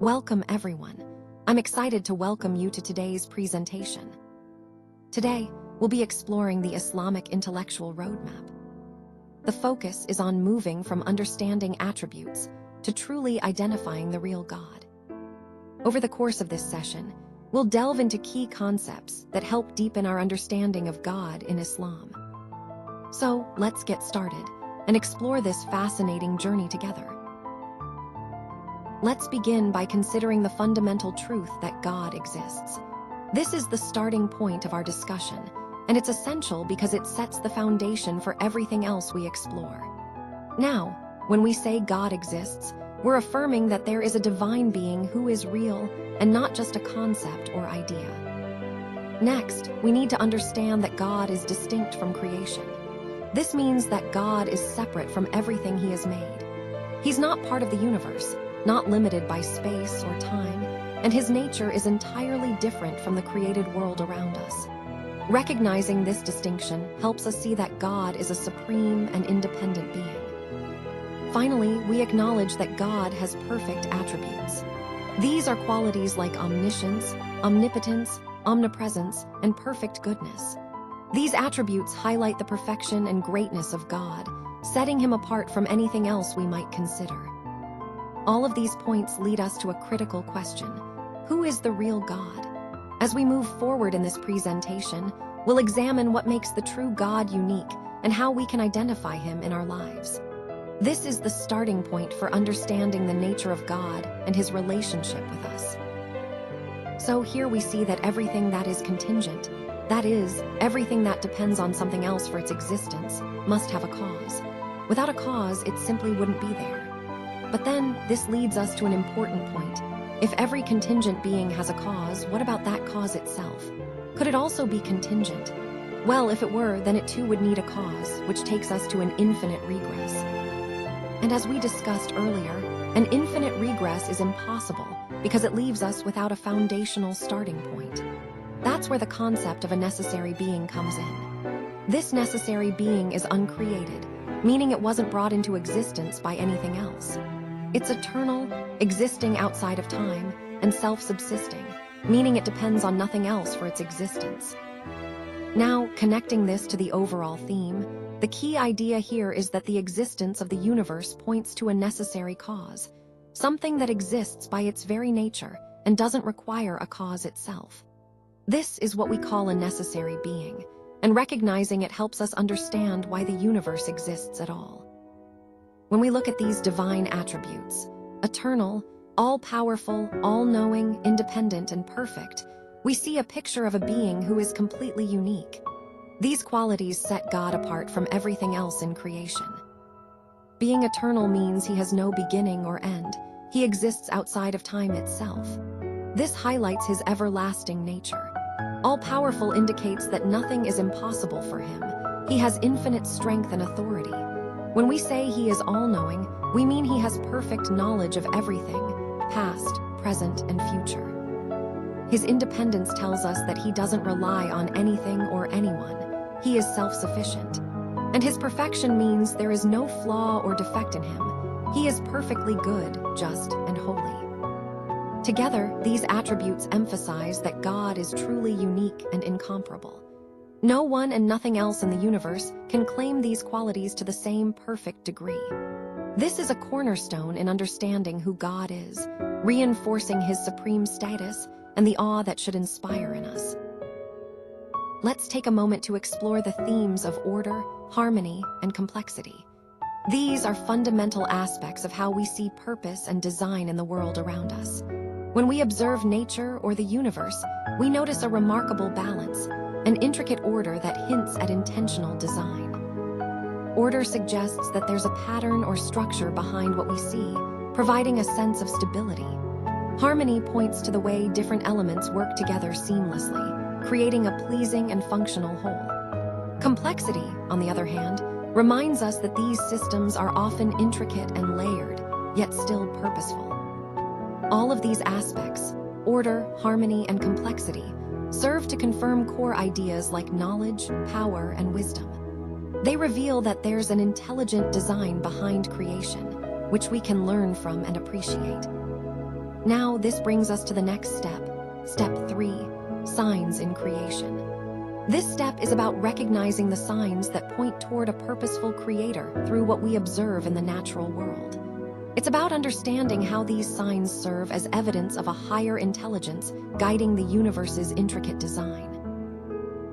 Welcome everyone. I'm excited to welcome you to today's presentation. Today, we'll be exploring the Islamic intellectual roadmap. The focus is on moving from understanding attributes to truly identifying the real God. Over the course of this session, we'll delve into key concepts that help deepen our understanding of God in Islam. So, let's get started and explore this fascinating journey together. Let's begin by considering the fundamental truth that God exists. This is the starting point of our discussion, and it's essential because it sets the foundation for everything else we explore. Now, when we say God exists, we're affirming that there is a divine being who is real and not just a concept or idea. Next, we need to understand that God is distinct from creation. This means that God is separate from everything He has made. He's not part of the universe, not limited by space or time, and His nature is entirely different from the created world around us. Recognizing this distinction helps us see that God is a supreme and independent being. Finally, we acknowledge that God has perfect attributes. These are qualities like omniscience, omnipotence, omnipresence, and perfect goodness. These attributes highlight the perfection and greatness of God, setting Him apart from anything else we might consider. All of these points lead us to a critical question: who is the real God? As we move forward in this presentation, we'll examine what makes the true God unique and how we can identify Him in our lives. This is the starting point for understanding the nature of God and His relationship with us. So here we see that everything that is contingent, that is, everything that depends on something else for its existence, must have a cause. Without a cause, it simply wouldn't be there. But then, this leads us to an important point. If every contingent being has a cause, what about that cause itself? Could it also be contingent? Well, if it were, then it too would need a cause, which takes us to an infinite regress. And as we discussed earlier, an infinite regress is impossible because it leaves us without a foundational starting point. That's where the concept of a necessary being comes in. This necessary being is uncreated, meaning it wasn't brought into existence by anything else. It's eternal, existing outside of time, and self-subsisting, meaning it depends on nothing else for its existence. Now, connecting this to the overall theme, the key idea here is that the existence of the universe points to a necessary cause, something that exists by its very nature and doesn't require a cause itself. This is what we call a necessary being, and recognizing it helps us understand why the universe exists at all. When we look at these divine attributes, eternal, all-powerful, all-knowing, independent, and perfect, we see a picture of a being who is completely unique. These qualities set God apart from everything else in creation. Being eternal means He has no beginning or end. He exists outside of time itself. This highlights His everlasting nature. All-powerful indicates that nothing is impossible for Him. He has infinite strength and authority. When we say He is all-knowing, we mean He has perfect knowledge of everything, past, present, and future. His independence tells us that He doesn't rely on anything or anyone. He is self-sufficient. And His perfection means there is no flaw or defect in Him. He is perfectly good, just, and holy. Together, these attributes emphasize that God is truly unique and incomparable. No one and nothing else in the universe can claim these qualities to the same perfect degree. This is a cornerstone in understanding who God is, reinforcing His supreme status and the awe that should inspire in us. Let's take a moment to explore the themes of order, harmony, and complexity. These are fundamental aspects of how we see purpose and design in the world around us. When we observe nature or the universe, we notice a remarkable balance, an intricate order that hints at intentional design. Order suggests that there's a pattern or structure behind what we see, providing a sense of stability. Harmony points to the way different elements work together seamlessly, creating a pleasing and functional whole. Complexity, on the other hand, reminds us that these systems are often intricate and layered, yet still purposeful. All of these aspects, order, harmony, and complexity, serve to confirm core ideas like knowledge, power, and wisdom. They reveal that there's an intelligent design behind creation, which we can learn from and appreciate. Now, this brings us to the next step, Step 3, Signs in Creation. This step is about recognizing the signs that point toward a purposeful creator through what we observe in the natural world. It's about understanding how these signs serve as evidence of a higher intelligence guiding the universe's intricate design.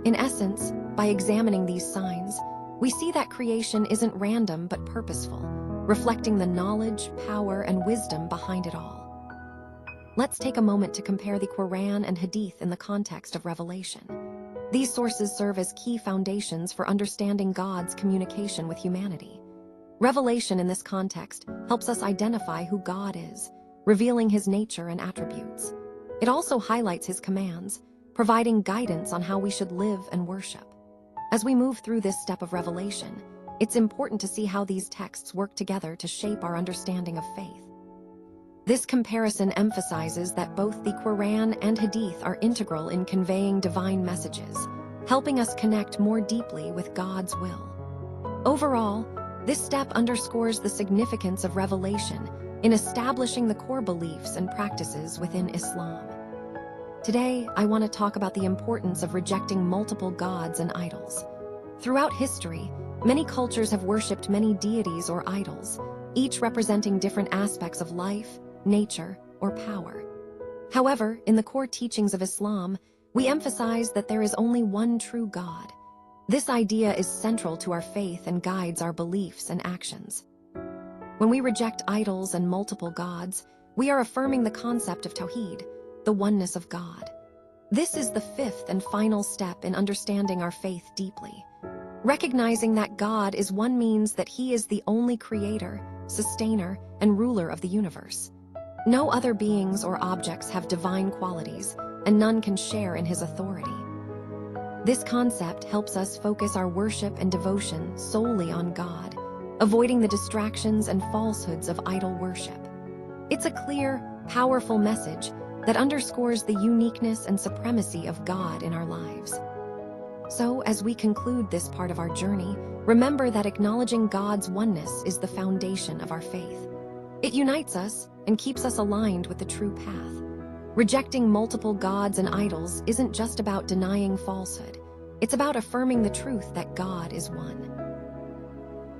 In essence, by examining these signs, we see that creation isn't random but purposeful, reflecting the knowledge, power, and wisdom behind it all. Let's take a moment to compare the Quran and Hadith in the context of Revelation. These sources serve as key foundations for understanding God's communication with humanity. Revelation in this context helps us identify who God is, revealing his nature and attributes. It also highlights his commands, providing guidance on how we should live and worship. As we move through this step of revelation, it's important to see how these texts work together to shape our understanding of faith. This comparison emphasizes that both the Quran and Hadith are integral in conveying divine messages, helping us connect more deeply with God's will. Overall, this step underscores the significance of revelation in establishing the core beliefs and practices within Islam. Today, I want to talk about the importance of rejecting multiple gods and idols. Throughout history, many cultures have worshipped many deities or idols, each representing different aspects of life, nature, or power. However, in the core teachings of Islam, we emphasize that there is only one true God. This idea is central to our faith and guides our beliefs and actions. When we reject idols and multiple gods, we are affirming the concept of Tawheed, the oneness of God. This is the fifth and final step in understanding our faith deeply. Recognizing that God is one means that he is the only creator, sustainer, and ruler of the universe. No other beings or objects have divine qualities, and none can share in his authority. This concept helps us focus our worship and devotion solely on God, avoiding the distractions and falsehoods of idol worship. It's a clear, powerful message that underscores the uniqueness and supremacy of God in our lives. So, as we conclude this part of our journey, remember that acknowledging God's oneness is the foundation of our faith. It unites us and keeps us aligned with the true path. Rejecting multiple gods and idols isn't just about denying falsehood. It's about affirming the truth that God is one.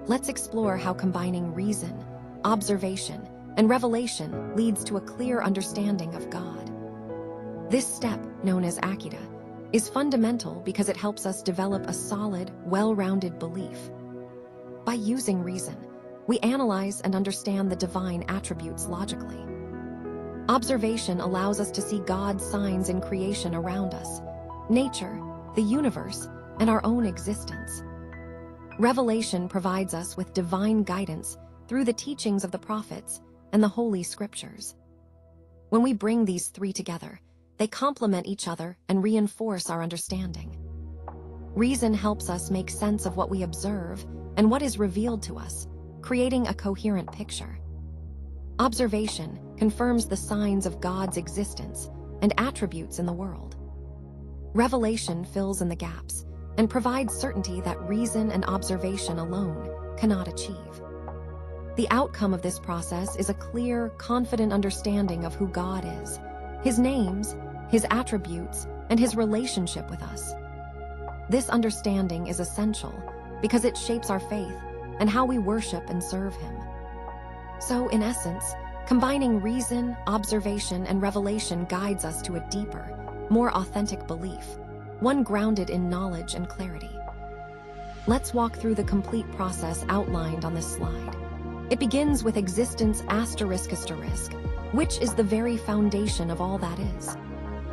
Let's explore how combining reason, observation, and revelation leads to a clear understanding of God. This step, known as Aqidah, is fundamental because it helps us develop a solid, well-rounded belief. By using reason, we analyze and understand the divine attributes logically. Observation allows us to see God's signs in creation around us, nature, the universe, and our own existence. Revelation provides us with divine guidance through the teachings of the prophets and the Holy Scriptures. When we bring these three together, they complement each other and reinforce our understanding. Reason helps us make sense of what we observe and what is revealed to us, creating a coherent picture. Observation confirms the signs of God's existence and attributes in the world. Revelation fills in the gaps and provides certainty that reason and observation alone cannot achieve. The outcome of this process is a clear, confident understanding of who God is, his names, his attributes, and his relationship with us. This understanding is essential because it shapes our faith and how we worship and serve him. So, in essence, combining reason, observation, and revelation guides us to a deeper, more authentic belief, one grounded in knowledge and clarity. Let's walk through the complete process outlined on this slide. It begins with existence ***, which is the very foundation of all that is.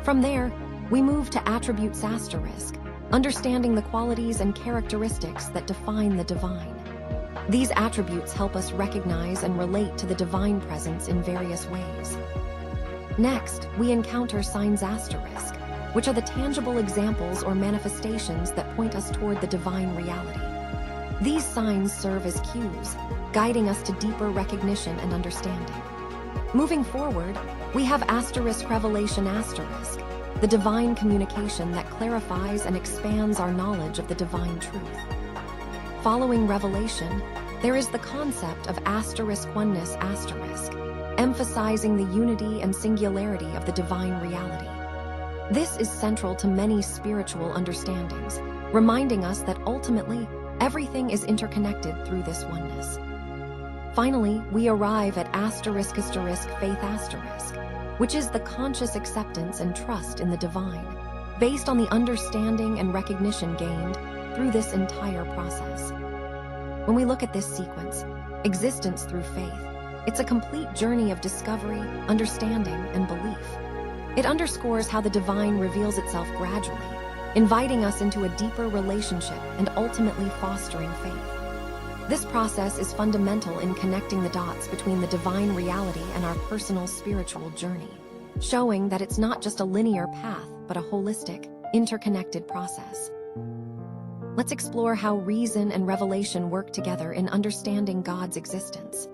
From there, we move to attributes ***, understanding the qualities and characteristics that define the divine. These attributes help us recognize and relate to the divine presence in various ways. Next, we encounter signs ***, which are the tangible examples or manifestations that point us toward the divine reality. These signs serve as cues, guiding us to deeper recognition and understanding. Moving forward, we have ***revelation***, the divine communication that clarifies and expands our knowledge of the divine truth. Following revelation, there is the concept of ***oneness***, emphasizing the unity and singularity of the divine reality. This is central to many spiritual understandings, reminding us that ultimately, everything is interconnected through this oneness. Finally, we arrive at faith*, which is the conscious acceptance and trust in the divine, based on the understanding and recognition gained through this entire process. When we look at this sequence, existence through faith, it's a complete journey of discovery, understanding, and belief. It underscores how the divine reveals itself gradually, inviting us into a deeper relationship and ultimately fostering faith. This process is fundamental in connecting the dots between the divine reality and our personal spiritual journey, showing that it's not just a linear path, but a holistic, interconnected process. Let's explore how reason and revelation work together in understanding God's existence.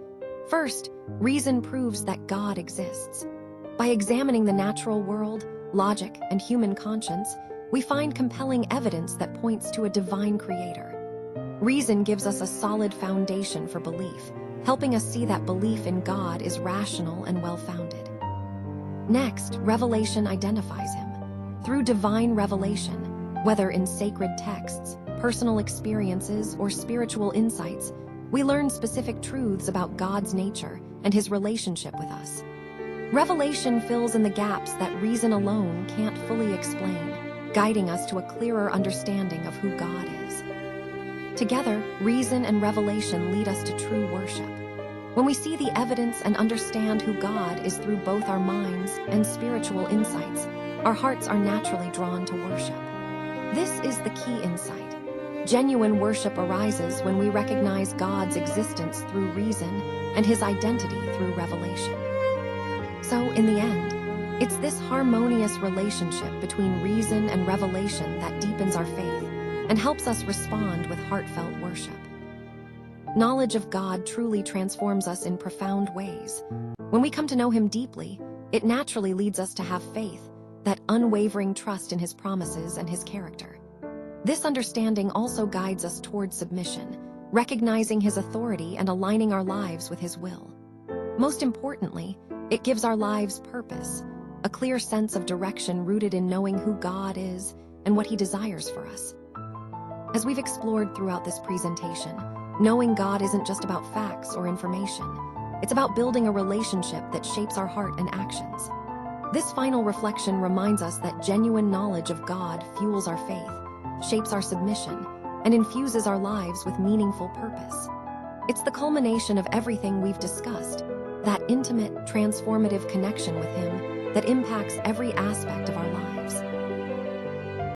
First, reason proves that God exists. By examining the natural world, logic, and human conscience, we find compelling evidence that points to a divine creator. Reason gives us a solid foundation for belief, helping us see that belief in God is rational and well-founded. Next, revelation identifies him. Through divine revelation, whether in sacred texts, personal experiences, or spiritual insights, we learn specific truths about God's nature and his relationship with us. Revelation fills in the gaps that reason alone can't fully explain, guiding us to a clearer understanding of who God is. Together, reason and revelation lead us to true worship. When we see the evidence and understand who God is through both our minds and spiritual insights, our hearts are naturally drawn to worship. This is the key insight. Genuine worship arises when we recognize God's existence through reason and his identity through revelation. So, in the end, it's this harmonious relationship between reason and revelation that deepens our faith and helps us respond with heartfelt worship. Knowledge of God truly transforms us in profound ways. When we come to know him deeply, it naturally leads us to have faith, that unwavering trust in his promises and his character. This understanding also guides us toward submission, recognizing his authority and aligning our lives with his will. Most importantly, it gives our lives purpose, a clear sense of direction rooted in knowing who God is and what he desires for us. As we've explored throughout this presentation, knowing God isn't just about facts or information. It's about building a relationship that shapes our heart and actions. This final reflection reminds us that genuine knowledge of God fuels our faith, shapes our submission, and infuses our lives with meaningful purpose. It's the culmination of everything we've discussed, that intimate, transformative connection with him that impacts every aspect of our